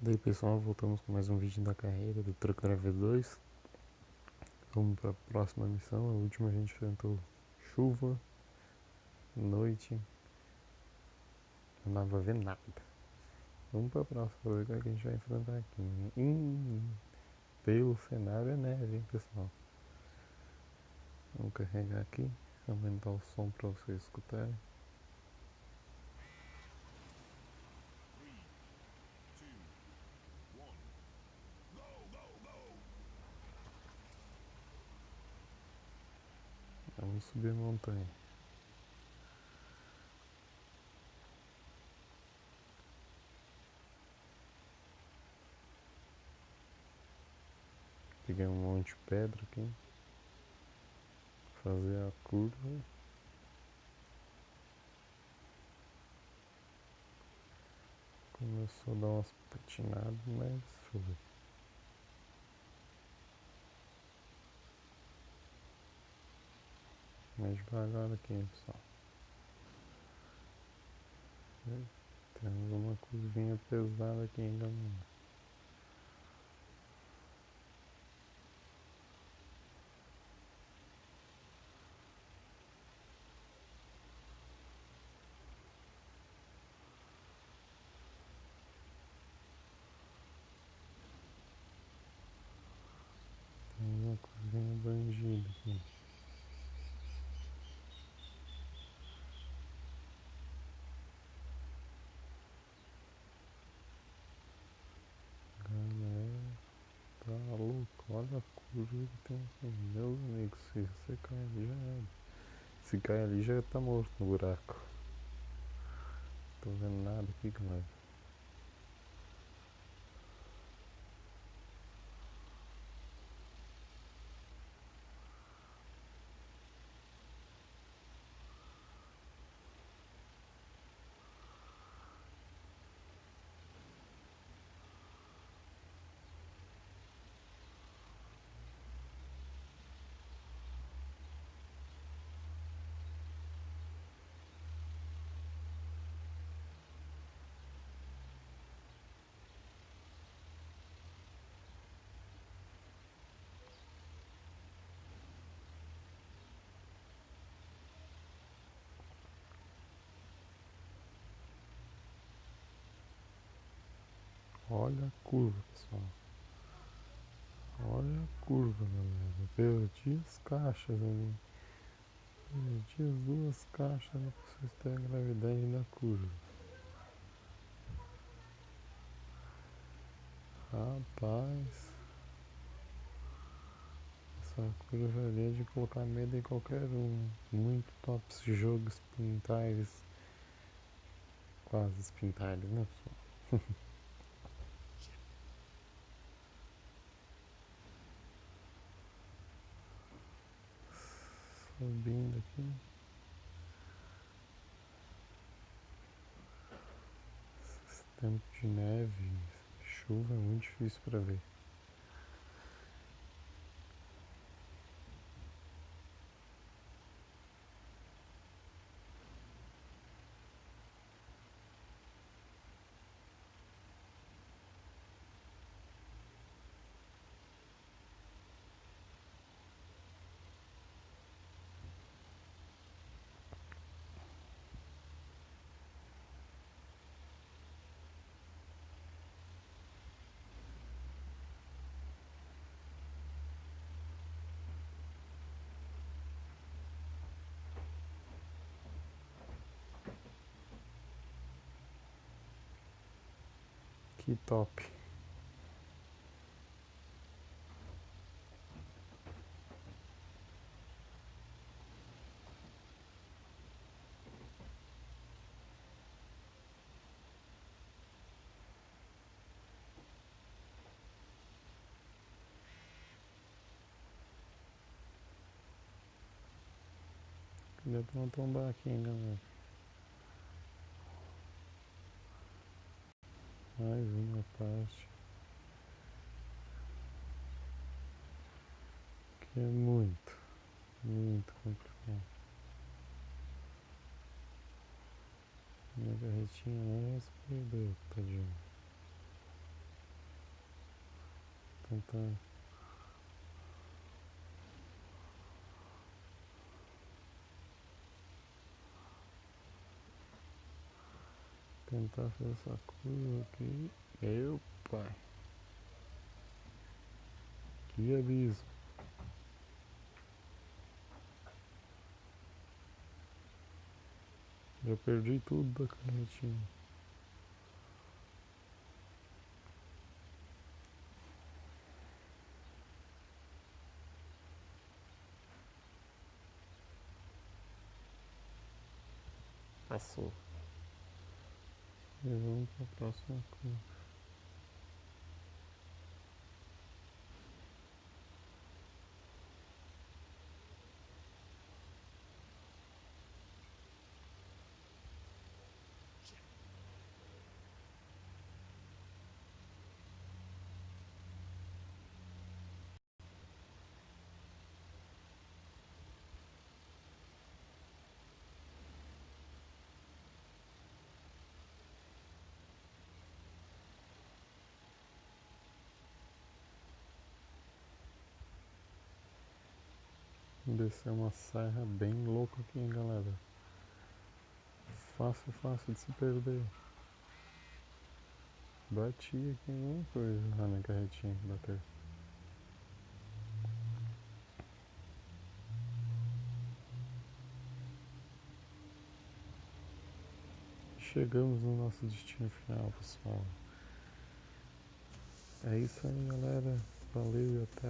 Daí pessoal, voltamos com mais um vídeo da carreira do Truck Driver 2. Vamos para a próxima missão. A última a gente enfrentou chuva, noite, não dava pra ver nada. Vamos para a próxima para ver o que a gente vai enfrentar aqui. Pelo cenário é neve, hein, pessoal. Vamos carregar aqui, aumentar o som para vocês escutarem. Vamos subir a montanha. Peguei um monte de pedra aqui. Fazer a curva. Começou a dar umas patinadas, mas deixa eu ver. Mais devagar aqui, pessoal. Temos uma curvinha pesada aqui ainda. Tem uma curvinha bandida aqui. Galera, tá louco. Olha a curva que tem aqui. Meus amigos, se você cair ali já era. Se cair ali já tá morto no buraco. Tô vendo nada aqui, galera. Olha a curva, pessoal. Olha a curva, galera. Perdi as caixas ali. Perdi as duas caixas pra vocês terem a gravidade da curva. Rapaz. Essa curva ali é de colocar medo em qualquer um. Muito top esse jogo, Sprintiles. Quase Sprintiles, né, pessoal? Subindo aqui. Esse tempo de neve, chuva é muito difícil pra ver. Que top. Deu pra não tombar aqui, hein, galera. Mais uma parte. Que é muito, muito complicado. Minha carretinha lá já se perdeu, tadinho. tentar fazer essa curva aqui. Meu pai, que abismo. Eu perdi tudo da carretinha. Passou. E vamos para a próxima curva. Descer uma serra bem louca aqui, hein, galera. Fácil de se perder. Bati aqui em alguma coisa. Ah, na carretinha que bateu. Chegamos no nosso destino final, pessoal. É isso aí, galera. Valeu e até a